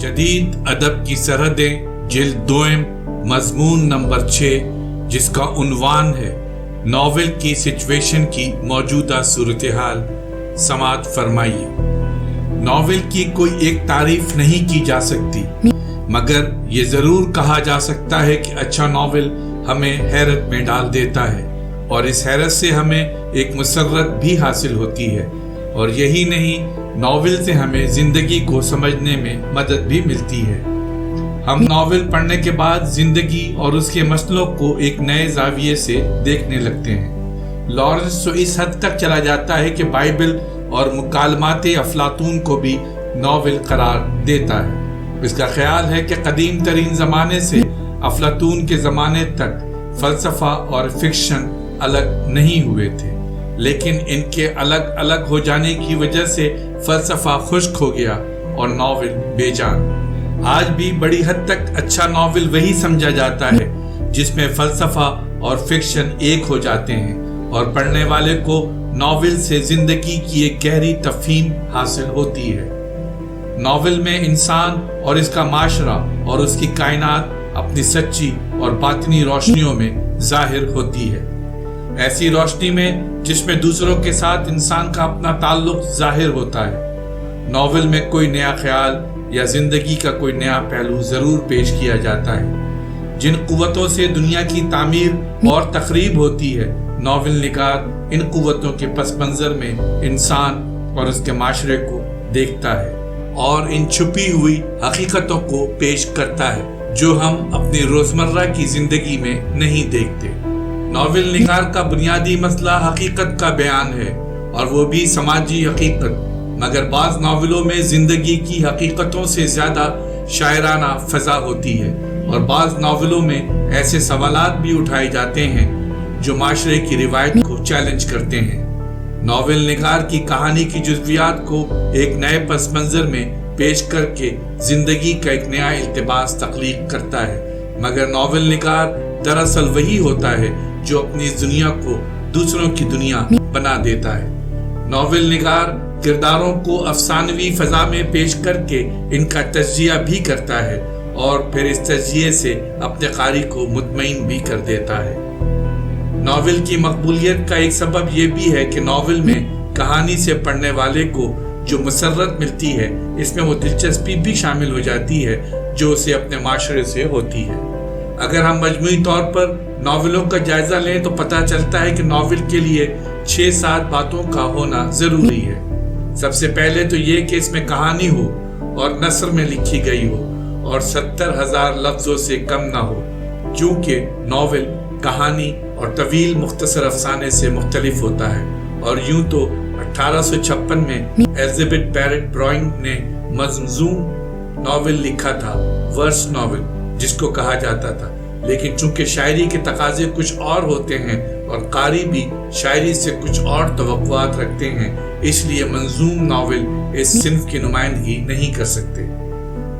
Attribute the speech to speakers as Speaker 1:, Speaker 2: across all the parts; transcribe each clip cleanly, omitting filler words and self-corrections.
Speaker 1: جدید ادب کی سرحدیں جلد دوئم مضمون نمبر 6 جس کا عنوان ہے ناول کی سچویشن کی موجودہ صورتحال سماعت فرمائیے۔ ناول کی کوئی ایک تعریف نہیں کی جا سکتی مگر یہ ضرور کہا جا سکتا ہے کہ اچھا ناول ہمیں حیرت میں ڈال دیتا ہے اور اس حیرت سے ہمیں ایک مسرت بھی حاصل ہوتی ہے، اور یہی نہیں ناول سے ہمیں زندگی کو سمجھنے میں مدد بھی ملتی ہے۔ ہم ناول پڑھنے کے بعد زندگی اور اس کے مسئلوں کو ایک نئے زاویے سے دیکھنے لگتے ہیں۔ لارنس تو اس حد تک چلا جاتا ہے کہ بائبل اور مکالمات افلاطون کو بھی ناول قرار دیتا ہے۔ اس کا خیال ہے کہ قدیم ترین زمانے سے افلاطون کے زمانے تک فلسفہ اور فکشن الگ نہیں ہوئے تھے، لیکن ان کے الگ الگ ہو جانے کی وجہ سے فلسفہ خشک ہو گیا اور ناول بے جان۔ آج بھی بڑی حد تک اچھا ناول وہی سمجھا جاتا ہے جس میں فلسفہ اور فکشن ایک ہو جاتے ہیں اور پڑھنے والے کو ناول سے زندگی کی ایک گہری تفہیم حاصل ہوتی ہے۔ ناول میں انسان اور اس کا معاشرہ اور اس کی کائنات اپنی سچی اور باطنی روشنیوں میں ظاہر ہوتی ہے، ایسی روشنی میں جس میں دوسروں کے ساتھ انسان کا اپنا تعلق ظاہر ہوتا ہے۔ ناول میں کوئی نیا خیال یا زندگی کا کوئی نیا پہلو ضرور پیش کیا جاتا ہے۔ جن قوتوں سے دنیا کی تعمیر اور تخریب ہوتی ہے، ناول نگار ان قوتوں کے پس منظر میں انسان اور اس کے معاشرے کو دیکھتا ہے اور ان چھپی ہوئی حقیقتوں کو پیش کرتا ہے جو ہم اپنی روزمرہ کی زندگی میں نہیں دیکھتے۔ ناول نگار کا بنیادی مسئلہ حقیقت کا بیان ہے، اور وہ بھی سماجی حقیقت، مگر بعض ناولوں میں زندگی کی حقیقتوں سے زیادہ شاعرانہ فضا ہوتی ہے، اور بعض ناولوں میں ایسے سوالات بھی اٹھائے جاتے ہیں جو معاشرے کی روایت کو چیلنج کرتے ہیں۔ ناول نگار کی کہانی کی جزویات کو ایک نئے پس منظر میں پیش کر کے زندگی کا ایک نیا التباس تخلیق کرتا ہے، مگر ناول نگار دراصل وہی ہوتا ہے جو اپنی دنیا کو دوسروں کی دنیا بنا دیتا ہے۔ ناول نگار کرداروں کو افسانوی فضا میں پیش کر کے ان کا تجزیہ بھی کرتا ہے اور پھر اس تجزیے سے اپنے قاری کو مطمئن بھی کر دیتا ہے۔ ناول کی مقبولیت کا ایک سبب یہ بھی ہے کہ ناول میں کہانی سے پڑھنے والے کو جو مسرت ملتی ہے، اس میں وہ دلچسپی بھی شامل ہو جاتی ہے جو اسے اپنے معاشرے سے ہوتی ہے۔ اگر ہم مجموعی طور پر ناولوں کا جائزہ لیں تو پتہ چلتا ہے کہ ناول کے لیے 6-7 باتوں کا ہونا ضروری ہے۔ سب سے پہلے تو یہ کہ اس میں کہانی ہو اور نثر میں لکھی گئی ہو اور 70,000 لفظوں سے کم نہ ہو، کیونکہ ناول کہانی اور طویل مختصر افسانے سے مختلف ہوتا ہے، اور یوں تو 1856 میں ایلزبتھ بیرٹ برائنگ نے مضمون ناول لکھا تھا، ورس ناول جس کو کہا جاتا تھا، لیکن چونکہ شاعری کے تقاضے کچھ اور ہوتے ہیں اور قاری بھی شاعری سے کچھ اور توقعات رکھتے ہیں، اس لیے منظوم ناول اس صنف کی نمائندگی نہیں کر سکتے۔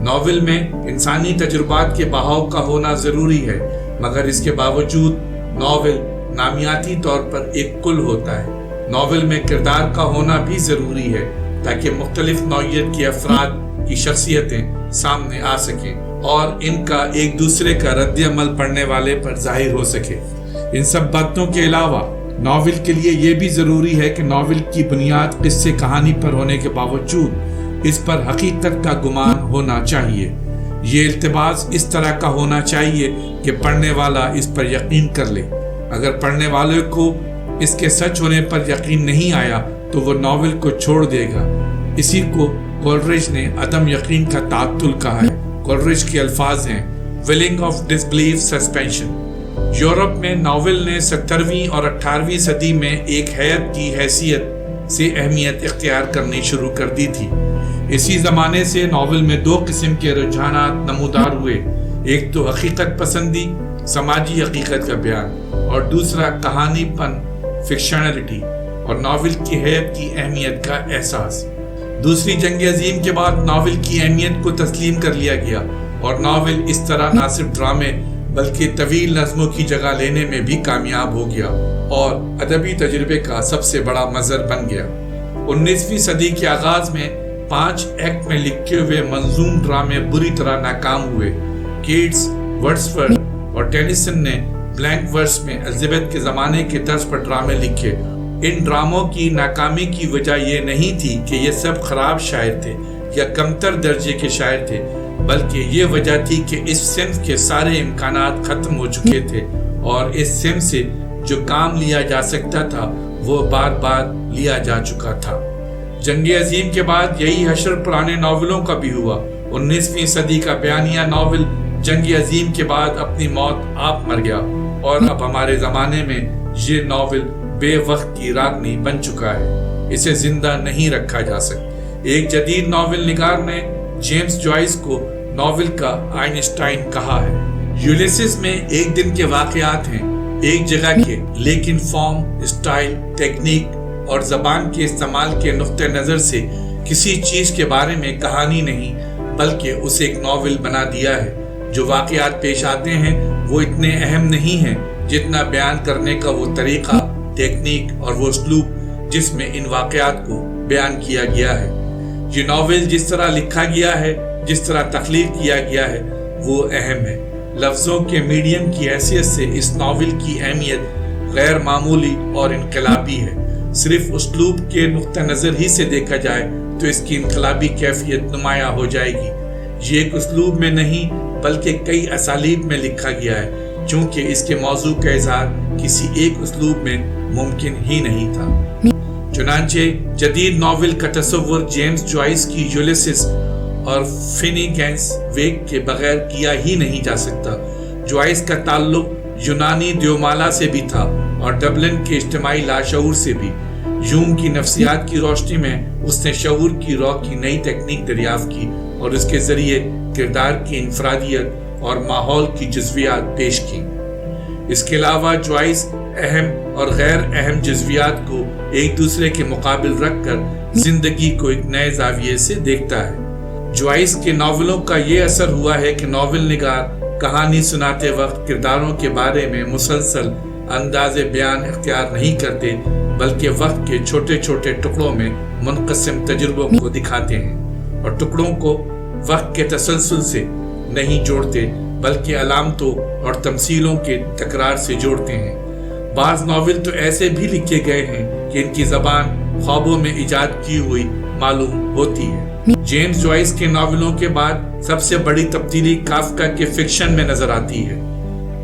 Speaker 1: ناول میں انسانی تجربات کے بہاؤ کا ہونا ضروری ہے، مگر اس کے باوجود ناول نامیاتی طور پر ایک کل ہوتا ہے۔ ناول میں کردار کا ہونا بھی ضروری ہے تاکہ مختلف نوعیت کے افراد کی شخصیتیں سامنے آ سکیں اور ان کا ایک دوسرے کا رد عمل پڑھنے والے پر ظاہر ہو سکے۔ ان سب باتوں کے علاوہ ناول کے لیے یہ بھی ضروری ہے کہ ناول کی بنیاد قصے کہانی پر ہونے کے باوجود اس پر حقیقت کا گمان ہونا چاہیے۔ یہ التباس اس طرح کا ہونا چاہیے کہ پڑھنے والا اس پر یقین کر لے۔ اگر پڑھنے والے کو اس کے سچ ہونے پر یقین نہیں آیا تو وہ ناول کو چھوڑ دے گا۔ اسی کو کولرج نے عدم یقین کا تعطل کہا ہے۔ کولرج کے الفاظ ہیں willing of disbelief suspension۔ Europe میں ناول نے 17ویں اور 18ویں صدی میں ایک حیت کی حیثیت سے اہمیت اختیار کرنی شروع کر دی تھی۔ اسی زمانے سے ناول میں 2 قسم کے رجحانات نمودار ہوئے، ایک تو حقیقت پسندی، سماجی حقیقت کا بیان، اور دوسرا کہانی پن، فکشنلٹی اور ناول کی حیت کی اہمیت کا احساس۔ دوسری جنگ عظیم کے بعد ناول کی اہمیت کو تسلیم کر لیا گیا اور ناول اس طرح نہ صرف ڈرامے بلکہ طویل نظموں کی جگہ لینے میں بھی کامیاب ہو گیا اور ادبی تجربے کا سب سے بڑا مظہر بن گیا۔ 19ویں صدی کے آغاز میں 5 ایکٹ میں لکھے ہوئے منظوم ڈرامے بری طرح ناکام ہوئے۔ کیٹس، ورڈسورتھ اور ٹینیسن نے بلینک ورس میں الزبتھ کے زمانے کے طرز پر ڈرامے لکھے۔ ان ڈراموں کی ناکامی کی وجہ یہ نہیں تھی کہ یہ سب خراب شاعر تھے یا کمتر درجے کے شاعر تھے، بلکہ یہ وجہ تھی کہ اس صنف کے سارے امکانات ختم ہو چکے تھے اور اس صنف سے جو کام لیا جا سکتا تھا وہ بار بار لیا جا چکا تھا۔ جنگ عظیم کے بعد یہی حشر پرانے ناولوں کا بھی ہوا۔ 19ویں صدی کا بیانیہ ناول جنگ عظیم کے بعد اپنی موت آپ مر گیا اور اب ہمارے زمانے میں یہ ناول بے وقت کی راگنی بن چکا ہے، اسے زندہ نہیں رکھا جا سکتا۔ ایک جدید ناول نگار نے جیمز جوائس کو ناول کا آئنسٹائن کہا ہے۔ یولیسس میں ایک دن کے واقعات ہیں، ایک جگہ کے، لیکن فارم، اسٹائل، ٹیکنیک اور زبان کے استعمال کے نقطہ نظر سے کسی چیز کے بارے میں کہانی نہیں بلکہ اسے ایک ناول بنا دیا ہے۔ جو واقعات پیش آتے ہیں وہ اتنے اہم نہیں ہیں جتنا بیان کرنے کا وہ طریقہ، ٹیکنیک اور وہ اسلوب جس میں ان واقعات کو بیان کیا گیا ہے۔ یہ ناول جس طرح لکھا گیا ہے، جس طرح تخلیق کیا گیا ہے، وہ اہم ہے۔ لفظوں کے میڈیم کی حیثیت سے اس ناول کی اہمیت غیر معمولی اور انقلابی ہے۔ صرف اسلوب کے نقطہ نظر ہی سے دیکھا جائے تو اس کی انقلابی کیفیت نمایاں ہو جائے گی۔ یہ ایک اسلوب میں نہیں بلکہ کئی اسالیب میں لکھا گیا ہے، چونکہ اس کے موضوع کا اظہار کسی ایک اسلوب میں ممکن ہی نہیں تھا۔ چنانچہ جدید ناول کا تصور جیمز جوائس کی یولیسس اور فینیگنس ویک کے بغیر کیا ہی نہیں جا سکتا۔ جوائس کا تعلق یونانی دیومالا سے بھی تھا اور ڈبلن کے اجتماعی لاشعور سے بھی۔ یونگ کی نفسیات کی روشنی میں اس نے شعور کی رو کی نئی تکنیک دریافت کی اور اس کے ذریعے کردار کی انفرادیت اور ماحول کی جزویات پیش کی۔ اس کے علاوہ جوائس اہم اور غیر اہم جزویات کو ایک دوسرے کے مقابل رکھ کر زندگی کو ایک نئے زاویے سے دیکھتا ہے۔ جوائس کے ناولوں کا یہ اثر ہوا ہے کہ ناول نگار کہانی سناتے وقت کرداروں کے بارے میں مسلسل انداز بیان اختیار نہیں کرتے بلکہ وقت کے چھوٹے چھوٹے ٹکڑوں میں منقسم تجربوں کو دکھاتے ہیں اور ٹکڑوں کو وقت کے تسلسل سے نہیں جوڑتے بلکہ علامتوں اور تمثیلوں کے تکرار سے جوڑتے ہیں۔ بعض ناول تو ایسے بھی لکھے گئے ہیں کہ ان کی زبان خوابوں میں ایجاد کی ہوئی معلوم ہوتی ہے۔ جیمز جوائس کے ناولوں کے بعد سب سے بڑی تبدیلی کافکا کے فکشن میں نظر آتی ہے۔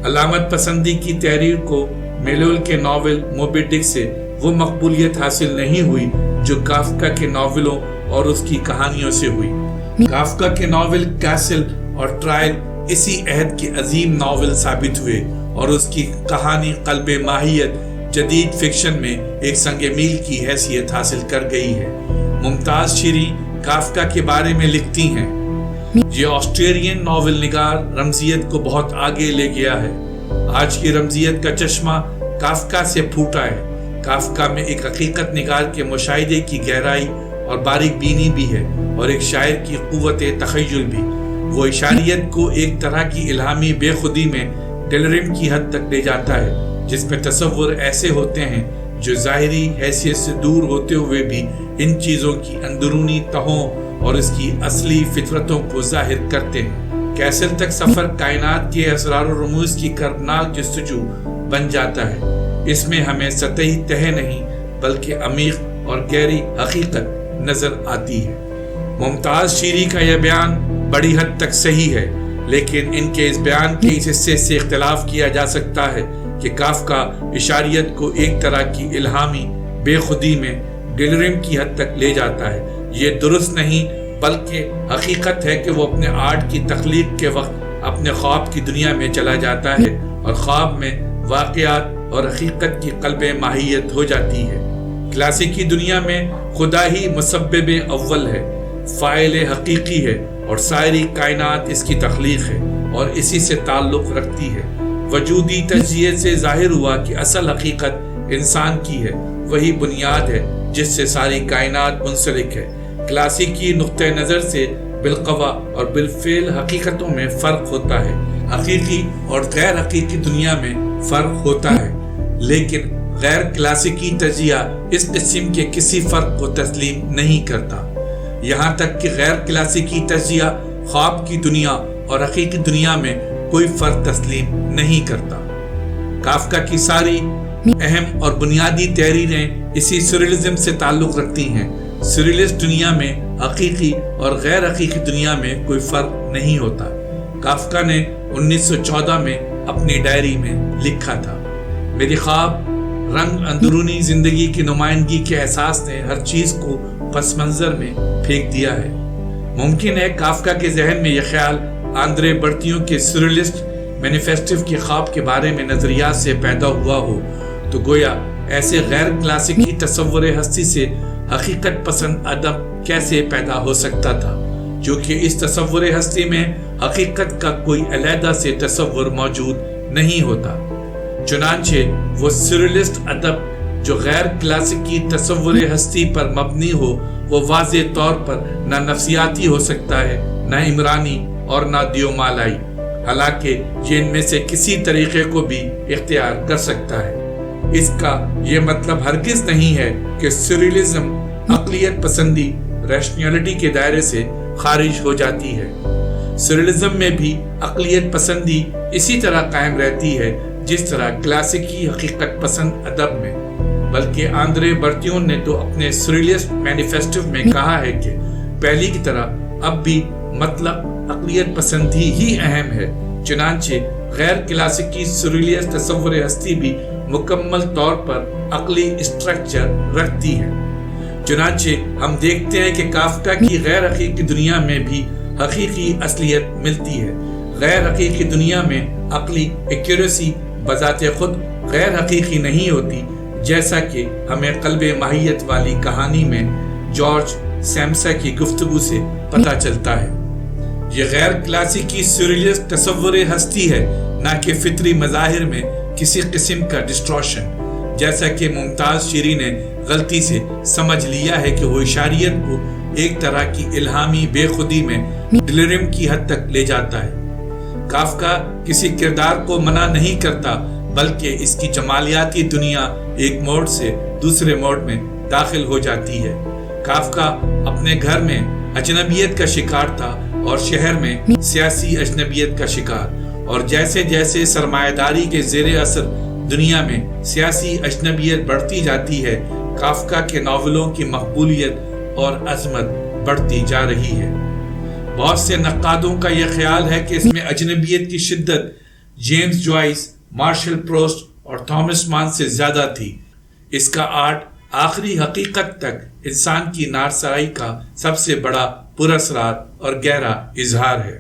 Speaker 1: علامت پسندی کی تحریر کو میلول کے ناول موبی ڈک سے وہ مقبولیت حاصل نہیں ہوئی جو کافکا کے ناولوں اور اس کی کہانیوں سے ہوئی۔ کافکا کے ناول کیسل اور ٹرائل اسی عہد کے عظیم ناول ثابت ہوئے اور اس کی کہانی قلب ماہیت جدید فکشن میں ایک سنگ میل کی حیثیت حاصل کر گئی ہے۔ ممتاز شیریں کافکا کے بارے میں لکھتی ہیں، یہ آسٹریلین ناول نگار رمزیت کو بہت آگے لے گیا ہے۔ آج کی رمزیت کا چشمہ کافکا سے پھوٹا ہے۔ کافکا میں ایک حقیقت نگار کے مشاہدے کی گہرائی اور باریک بینی بھی ہے اور ایک شاعر کی قوت تخیل بھی۔ وہ اشاریت کو ایک طرح کی الہامی بے خودی میں ڈیلرم کی حد تک لے جاتا ہے جس میں تصور ایسے ہوتے ہیں جو ظاہری حیثیت سے دور ہوتے ہوئے بھی ان چیزوں کی اندرونی تہوں اور اس کی اصلی فطرتوں کو ظاہر کرتے ہیں۔ کیسل تک سفر کائنات کے اسرار و رموز کی کربناک جستجو بن جاتا ہے۔ اس میں ہمیں سطحی تہ نہیں بلکہ عمیق اور گہری حقیقت نظر آتی ہے۔ ممتاز شیریں کا یہ بیان بڑی حد تک صحیح ہے، لیکن ان کے اس بیان کے اس حصے سے اختلاف کیا جا سکتا ہے کہ کافکا اشاریت کو ایک طرح کی الہامی بے خودی میں ڈیلرم کی حد تک لے جاتا ہے۔ یہ درست نہیں بلکہ حقیقت ہے کہ وہ اپنے آرٹ کی تخلیق کے وقت اپنے خواب کی دنیا میں چلا جاتا ہے اور خواب میں واقعات اور حقیقت کی قلب ماہیت ہو جاتی ہے۔ کلاسیکی دنیا میں خدا ہی مسبب اول ہے، فاعل حقیقی ہے اور ساری کائنات اس کی تخلیق ہے اور اسی سے تعلق رکھتی ہے۔ وجودی تجزیے سے ظاہر ہوا کہ اصل حقیقت انسان کی ہے، وہی بنیاد ہے جس سے ساری کائنات منسلک ہے۔ کلاسیکی نقطہ نظر سے بالقوا اور بالفعل حقیقتوں میں فرق ہوتا ہے، حقیقی اور غیر حقیقی دنیا میں فرق ہوتا ہے، لیکن غیر کلاسیکی تجزیہ اس قسم کے کسی فرق کو تسلیم نہیں کرتا۔ یہاں تک کہ غیر کلاسیکی تجزیہ خواب کی دنیا اور حقیقی دنیا میں کوئی فرق تسلیم نہیں کرتا۔ کافکا کی ساری اہم اور بنیادی تحریریں اسی سریلزم سے تعلق رکھتی ہیں۔ سریلسٹ دنیا میں حقیقی اور غیر حقیقی دنیا میں کوئی فرق نہیں ہوتا۔ کافکا نے 1914 میں اپنی ڈائری میں لکھا تھا، میری خواب رنگ اندرونی زندگی کی نمائندگی کے احساس نے ہر چیز کو پس منظر میں پھینک دیا ہے۔ ممکن ہے کافکا کے ذہن میں یہ خیال آندرے برتیوں کے سریلسٹ مینیفیسٹو کے خواب کے بارے میں نظریات سے پیدا ہوا ہو، تو گویا ایسے غیر کلاسیکی تصور ہستی سے حقیقت پسند ادب کیسے پیدا ہو سکتا تھا، جو کہ اس تصور ہستی میں حقیقت کا کوئی علیحدہ سے تصور موجود نہیں ہوتا۔ چنانچہ وہ سریلسٹ ادب جو غیر کلاسیکی تصور ہستی پر مبنی ہو، وہ واضح طور پر نہ نفسیاتی ہو سکتا ہے، نہ عمرانی اور نہ دیومالائی، حالانکہ یہ ان میں سے کسی طریقے کو بھی اختیار کر سکتا ہے۔ اس کا یہ مطلب ہرگز نہیں ہے کہ سریلزم عقلیت پسندی ریشنیلٹی کے دائرے سے خارج ہو جاتی ہے۔ سریلزم میں بھی عقلیت پسندی اسی طرح قائم رہتی ہے جس طرح کلاسیکی حقیقت پسند ادب میں، بلکہ آندرے برتیون نے تو اپنے سریلسٹ مینیفیسٹو میں کہا ہے کہ پہلی کی طرح اب بھی مطلب عقلیت پسندی ہی اہم ہے۔ چنانچہ غیر کلاسیکی سریلسٹ تصور ہستی بھی مکمل طور پر عقلی اسٹرکچر رکھتی ہے۔ چنانچہ ہم دیکھتے ہیں کہ کافکا کی غیر حقیقی دنیا میں بھی حقیقی اصلیت ملتی ہے۔ غیر حقیقی دنیا میں عقلی ایکیوریسی بذات خود غیر حقیقی نہیں ہوتی، جیسا کہ ہمیں قلب ماہیت والی کہانی میں جارج سیمسا کی گفتگو سے پتہ چلتا ہے۔ یہ غیر کلاسیکی سریلسٹ تصور ہستی ہے، نہ کہ فطری مظاہر میں کسی قسم کا ڈسٹورشن، جیسا کہ ممتاز شیری نے غلطی سے سمجھ لیا ہے کہ وہ اشاریت کو ایک طرح کی الہامی بے خودی میں ڈیلیریم کی حد تک لے جاتا ہے۔ کافکا کسی کردار کو منع نہیں کرتا، بلکہ اس کی جمالیاتی دنیا ایک موڈ سے دوسرے موڈ میں داخل ہو جاتی ہے۔ کافکا اپنے گھر میں اجنبیت کا شکار تھا اور شہر میں سیاسی اجنبیت کا شکار، اور جیسے جیسے سرمایہ داری کے زیر اثر دنیا میں سیاسی اجنبیت بڑھتی جاتی ہے، کافکا کے ناولوں کی مقبولیت اور عظمت بڑھتی جا رہی ہے۔ بہت سے نقادوں کا یہ خیال ہے کہ اس میں اجنبیت کی شدت جیمز جوائس، مارشل پروسٹ اور تھامس مان سے زیادہ تھی۔ اس کا آرٹ آخری حقیقت تک انسان کی نارسائی کا سب سے بڑا پراسرار اور گہرا اظہار ہے۔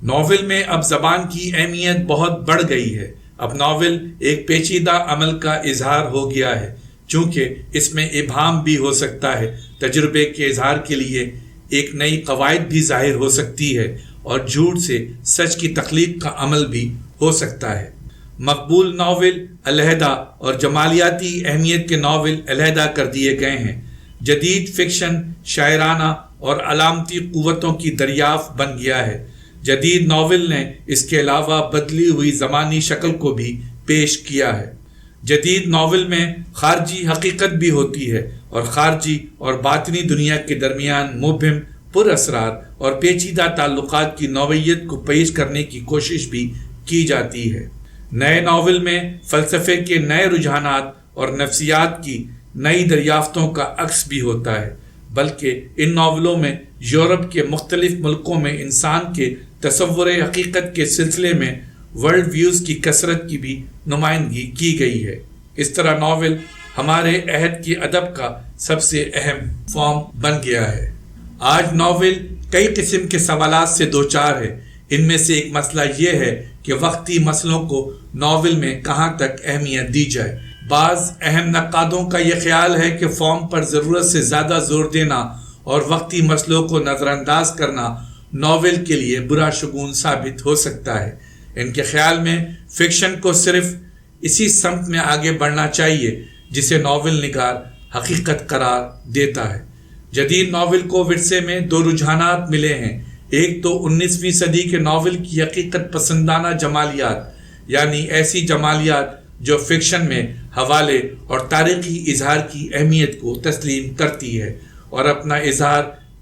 Speaker 1: ناول میں اب زبان کی اہمیت بہت بڑھ گئی ہے۔ اب ناول ایک پیچیدہ عمل کا اظہار ہو گیا ہے، چونکہ اس میں ابہام بھی ہو سکتا ہے، تجربے کے اظہار کے لیے ایک نئی قواعد بھی ظاہر ہو سکتی ہے، اور جھوٹ سے سچ کی تخلیق کا عمل بھی ہو سکتا ہے۔ مقبول ناول علیحدہ اور جمالیاتی اہمیت کے ناول علیحدہ کر دیے گئے ہیں۔ جدید فکشن شاعرانہ اور علامتی قوتوں کی دریافت بن گیا ہے۔ جدید ناول نے اس کے علاوہ بدلی ہوئی زمانی شکل کو بھی پیش کیا ہے۔ جدید ناول میں خارجی حقیقت بھی ہوتی ہے، اور خارجی اور باطنی دنیا کے درمیان مبہم، پر اسرار اور پیچیدہ تعلقات کی نوعیت کو پیش کرنے کی کوشش بھی کی جاتی ہے۔ نئے ناول میں فلسفے کے نئے رجحانات اور نفسیات کی نئی دریافتوں کا عکس بھی ہوتا ہے، بلکہ ان ناولوں میں یورپ کے مختلف ملکوں میں انسان کے تصور حقیقت کے سلسلے میں ورلڈ ویوز کی کثرت کی بھی نمائندگی کی گئی ہے۔ اس طرح ناول ہمارے عہد کی ادب کا سب سے اہم فارم بن گیا ہے۔ آج ناول کئی قسم کے سوالات سے دوچار ہے۔ ان میں سے ایک مسئلہ یہ ہے کہ وقتی مسئلوں کو ناول میں کہاں تک اہمیت دی جائے۔ بعض اہم نقادوں کا یہ خیال ہے کہ فارم پر ضرورت سے زیادہ زور دینا اور وقتی مسئلوں کو نظر انداز کرنا ناول کے لیے برا شگون ثابت ہو سکتا ہے۔ ان کے خیال میں فکشن کو صرف اسی سمت میں آگے بڑھنا چاہیے جسے ناول نگار حقیقت قرار دیتا ہے۔ جدید ناول کو ورثے میں دو رجحانات ملے ہیں۔ ایک تو 19ویں صدی کے ناول کی حقیقت پسندانہ جمالیات، یعنی ایسی جمالیات جو فکشن میں حوالے اور تاریخی اظہار کی اہمیت کو تسلیم کرتی ہے اور اپنا اظہار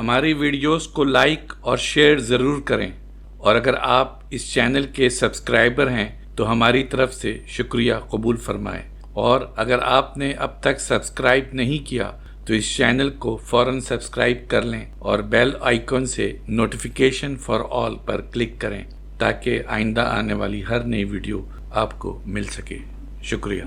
Speaker 1: ہماری ویڈیوز کو لائک اور شیئر ضرور کریں، اور اگر آپ اس چینل کے سبسکرائبر ہیں تو ہماری طرف سے شکریہ قبول فرمائیں، اور اگر آپ نے اب تک سبسکرائب نہیں کیا تو اس چینل کو فوراً سبسکرائب کر لیں اور بیل آئیکن سے notification for all per click کریں تاکہ آئندہ آنے والی ہر نئی ویڈیو آپ کو مل سکے۔ شکریہ۔